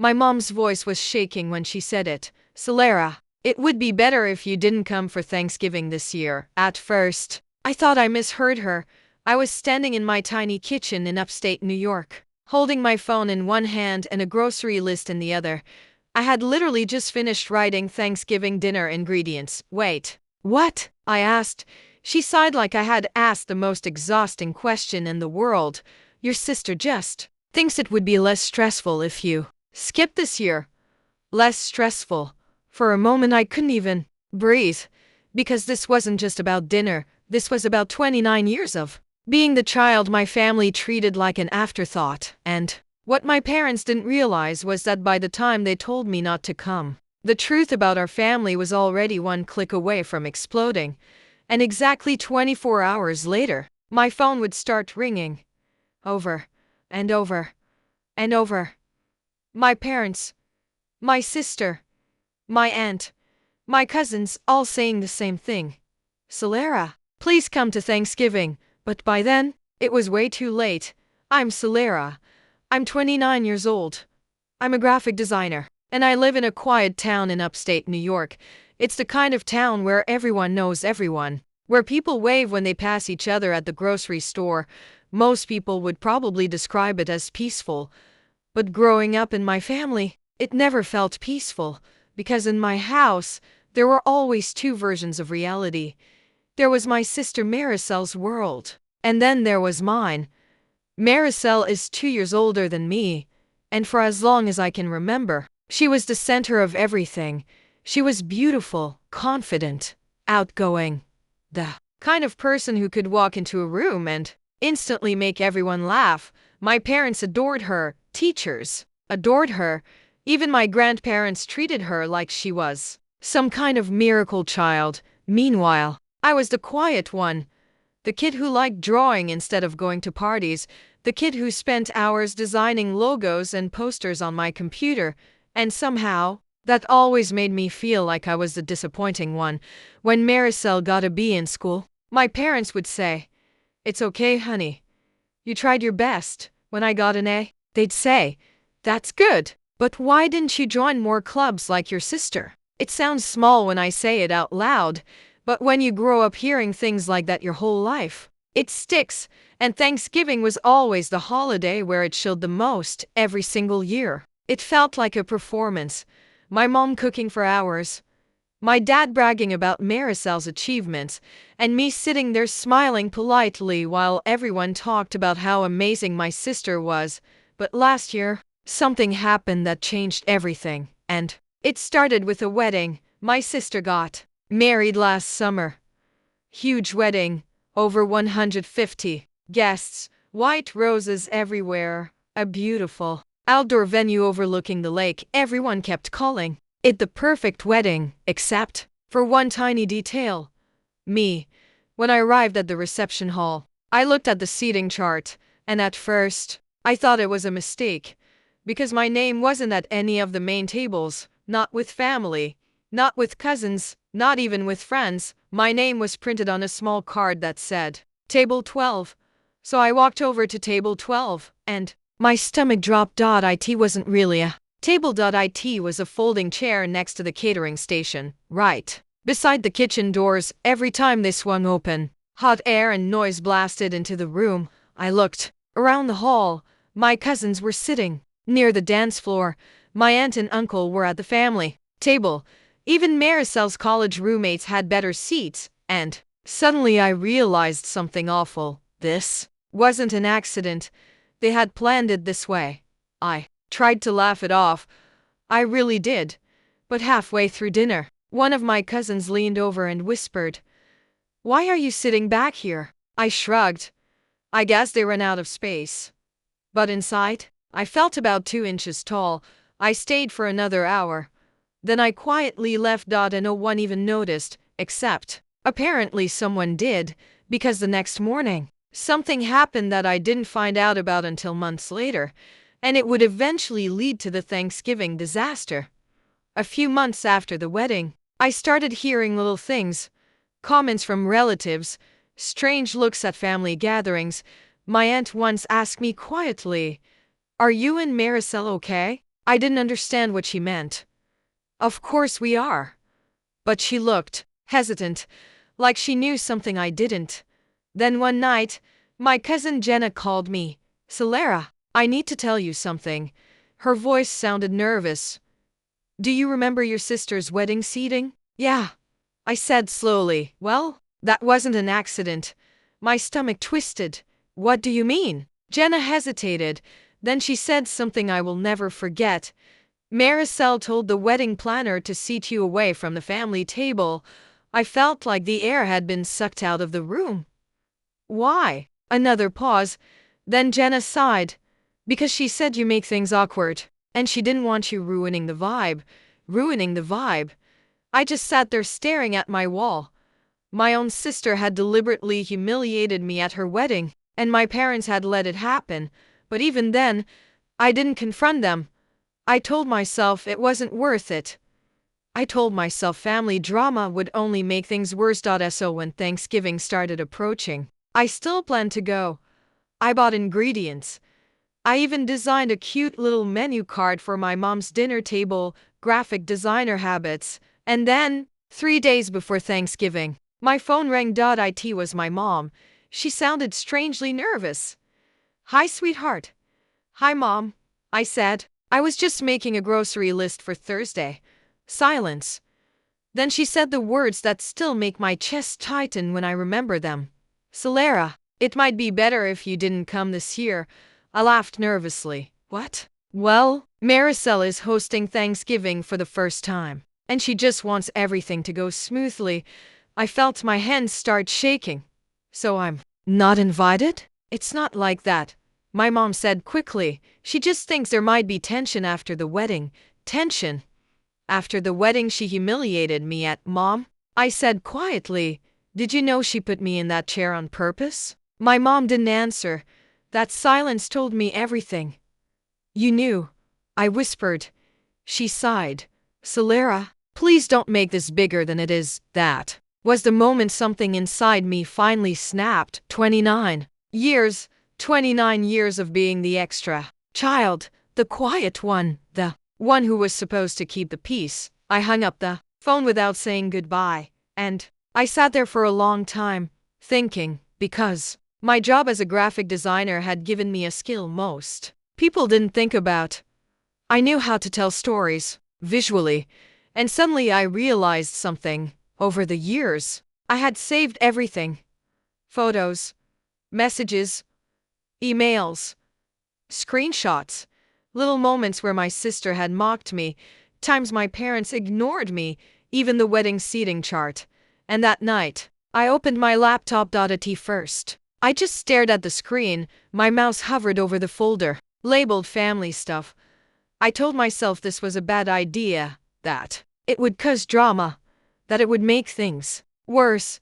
My mom's voice was shaking when she said it. Salera, it would be better if you didn't come for Thanksgiving this year. At first, I thought I misheard her. I was standing in my tiny kitchen in upstate New York, holding my phone in one hand and a grocery list in the other. I had literally just finished writing Thanksgiving dinner ingredients. Wait, what? I asked. She sighed like I had asked the most exhausting question in the world. Your sister just thinks it would be less stressful if you skip this year. Less stressful. For a moment I couldn't even breathe, because this wasn't just about dinner. This was about 29 years of being the child my family treated like an afterthought. And what my parents didn't realize was that by the time they told me not to come, the truth about our family was already one click away from exploding. And exactly 24 hours later, my phone would start ringing. Over and over and over. My parents, my sister, my aunt, my cousins, all saying the same thing. Salera, please come to Thanksgiving. But by then, it was way too late. I'm Salera. I'm 29 years old. I'm a graphic designer, and I live in a quiet town in upstate New York. It's the kind of town where everyone knows everyone, where people wave when they pass each other at the grocery store. Most people would probably describe it as peaceful. But growing up in my family, it never felt peaceful, because in my house, there were always two versions of reality. There was my sister Marisel's world, and then there was mine. Marisel is 2 years older than me, and for as long as I can remember, she was the center of everything. She was beautiful, confident, outgoing. The kind of person who could walk into a room and instantly make everyone laugh. My parents adored her, teachers adored her, even my grandparents treated her like she was some kind of miracle child. Meanwhile, I was the quiet one, the kid who liked drawing instead of going to parties, the kid who spent hours designing logos and posters on my computer, and somehow, that always made me feel like I was the disappointing one. When Marisel got a B in school, my parents would say, "It's okay, honey. You tried your best." When I got an A, they'd say, "That's good, but why didn't you join more clubs like your sister?" It sounds small when I say it out loud, but when you grow up hearing things like that your whole life, it sticks. And Thanksgiving was always the holiday where it showed the most. Every single year, it felt like a performance. My mom cooking for hours, my dad bragging about Marisel's achievements, and me sitting there smiling politely while everyone talked about how amazing my sister was. But last year, something happened that changed everything, and it started with a wedding. My sister got married last summer. Huge wedding, over 150 guests, white roses everywhere, a beautiful outdoor venue overlooking the lake. Everyone kept calling it the perfect wedding, except for one tiny detail. Me. When I arrived at the reception hall, I looked at the seating chart, and at first, I thought it was a mistake, because my name wasn't at any of the main tables, not with family, not with cousins, not even with friends. My name was printed on a small card that said, Table 12. So I walked over to Table 12, and my stomach dropped. It wasn't really a table. It was a folding chair next to the catering station, right beside the kitchen doors. Every time they swung open, hot air and noise blasted into the room. I looked around the hall. My cousins were sitting near the dance floor. My aunt and uncle were at the family table. Even Marisel's college roommates had better seats, and suddenly I realized something awful. This wasn't an accident. They had planned it this way. I tried to laugh it off. I really did. But halfway through dinner, one of my cousins leaned over and whispered, "Why are you sitting back here?" I shrugged. I guess they ran out of space. But inside, I felt about 2 inches tall. I stayed for another hour. Then I quietly left. And no one even noticed, except apparently someone did, because the next morning, something happened that I didn't find out about until months later, and it would eventually lead to the Thanksgiving disaster. A few months after the wedding, I started hearing little things, comments from relatives, strange looks at family gatherings. My aunt once asked me quietly, "Are you and Marisel okay?" I didn't understand what she meant. Of course we are. But she looked hesitant, like she knew something I didn't. Then one night, my cousin Jenna called me. Salera, I need to tell you something. Her voice sounded nervous. Do you remember your sister's wedding seating? Yeah, I said slowly. Well, that wasn't an accident. My stomach twisted. What do you mean? Jenna hesitated. Then she said something I will never forget. Marisel told the wedding planner to seat you away from the family table. I felt like the air had been sucked out of the room. Why? Another pause. Then Jenna sighed. Because she said you make things awkward. And she didn't want you ruining the vibe. Ruining the vibe. I just sat there staring at my wall. My own sister had deliberately humiliated me at her wedding, and my parents had let it happen. But even then, I didn't confront them. I told myself it wasn't worth it. I told myself family drama would only make things worse. So when Thanksgiving started approaching, I still planned to go. I bought ingredients. I even designed a cute little menu card for my mom's dinner table, graphic designer habits. And then, 3 days before Thanksgiving, my phone rang. It was my mom. She sounded strangely nervous. Hi, sweetheart. Hi, Mom, I said. I was just making a grocery list for Thursday. Silence. Then she said the words that still make my chest tighten when I remember them. Salera, it might be better if you didn't come this year. I laughed nervously. What? Well, Marisel is hosting Thanksgiving for the first time, and she just wants everything to go smoothly. I felt my hands start shaking. So I'm not invited? It's not like that, my mom said quickly. She just thinks there might be tension after the wedding. Tension? After the wedding she humiliated me at, Mom? I said quietly. Did you know she put me in that chair on purpose? My mom didn't answer. That silence told me everything. You knew, I whispered. She sighed. Salera, please don't make this bigger than it is. That was the moment something inside me finally snapped. 29 years. 29 years of being the extra child, the quiet one, the one who was supposed to keep the peace. I hung up the phone without saying goodbye, and I sat there for a long time, thinking, because my job as a graphic designer had given me a skill most people didn't think about. I knew how to tell stories, visually, and suddenly I realized something. Over the years, I had saved everything. Photos, messages, emails, screenshots, little moments where my sister had mocked me, times my parents ignored me, even the wedding seating chart. And that night, I opened my laptop. At first, I just stared at the screen. My mouse hovered over the folder, labeled family stuff. I told myself this was a bad idea, that it would cause drama, that it would make things worse.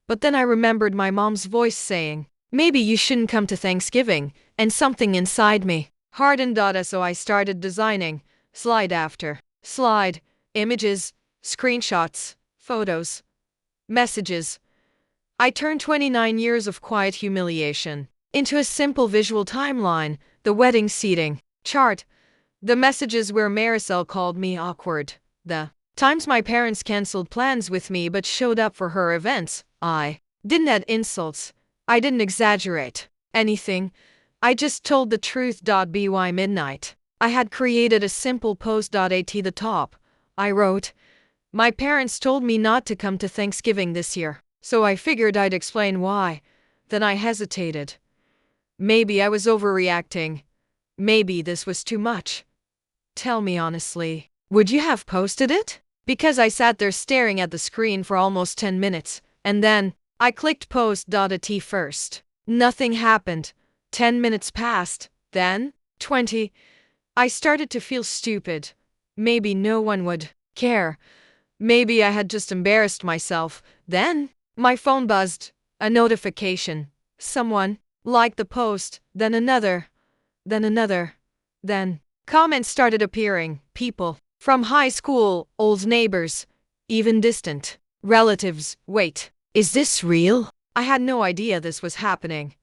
But then I remembered my mom's voice saying, maybe you shouldn't come to Thanksgiving, and something inside me hardened. So I started designing, slide after slide, images, screenshots, photos, messages. I turned 29 years of quiet humiliation into a simple visual timeline. The wedding seating chart, the messages where Marisel called me awkward, the times my parents canceled plans with me but showed up for her events. I didn't add insults. I didn't exaggerate anything. I just told the truth. By midnight, I had created a simple post. At the top, I wrote, my parents told me not to come to Thanksgiving this year, so I figured I'd explain why. Then I hesitated. Maybe I was overreacting. Maybe this was too much. Tell me honestly, would you have posted it? Because I sat there staring at the screen for almost 10 minutes, and then I clicked post. At first, nothing happened. 10 minutes passed, then 20. I started to feel stupid. Maybe no one would care. Maybe I had just embarrassed myself. Then my phone buzzed. A notification. Someone liked the post, then another, then another. Then comments started appearing. People from high school, old neighbors, even distant relatives. Wait, is this real? I had no idea this was happening.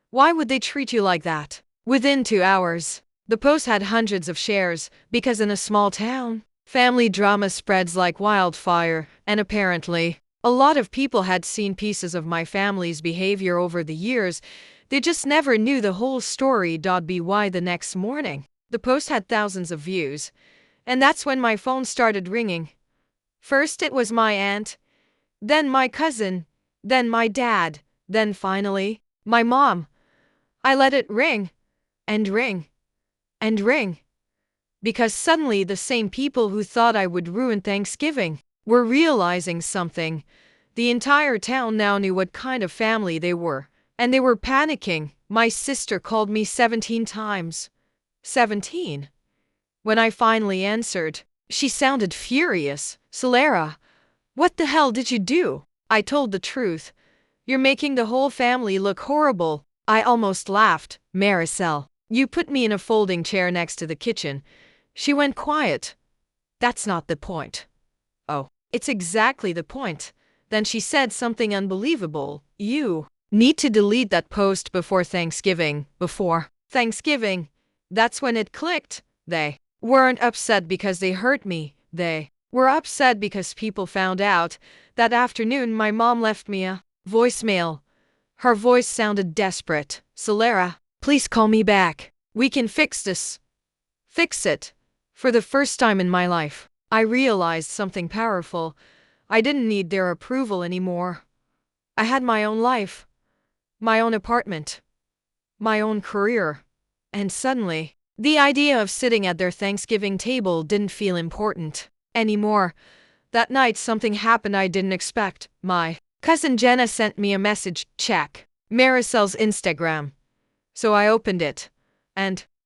Why would they treat you like that? Within 2 hours, The post had hundreds of shares because in a small town, family drama spreads like wildfire, and apparently, a lot of people had seen pieces of my family's behavior over the years. They just never knew the whole story. By the next morning, the post had thousands of views, and that's when my phone started ringing. First it was my aunt, then my cousin, then my dad, then finally, my mom. I let it ring, and ring, and ring, because suddenly the same people who thought I would ruin Thanksgiving were realizing something. The entire town now knew what kind of family they were, and they were panicking. My sister called me 17 times. 17? When I finally answered, she sounded furious. Salera, what the hell did you do? I told the truth. You're making the whole family look horrible. I almost laughed. Marisel, you put me in a folding chair next to the kitchen. She went quiet. That's not the point. Oh, it's exactly the point. Then she said something unbelievable. You need to delete that post before Thanksgiving. Before Thanksgiving. That's when it clicked. They weren't upset because they hurt me. They were upset because people found out. That afternoon my mom left me a voicemail. Her voice sounded desperate. Salera, please call me back. We can fix this. Fix it. For the first time in my life, I realized something powerful. I didn't need their approval anymore. I had my own life, my own apartment, my own career. And suddenly, the idea of sitting at their Thanksgiving table didn't feel important anymore. That night something happened I didn't expect. My cousin Jenna sent me a message. Check Marisel's Instagram. So I opened it. And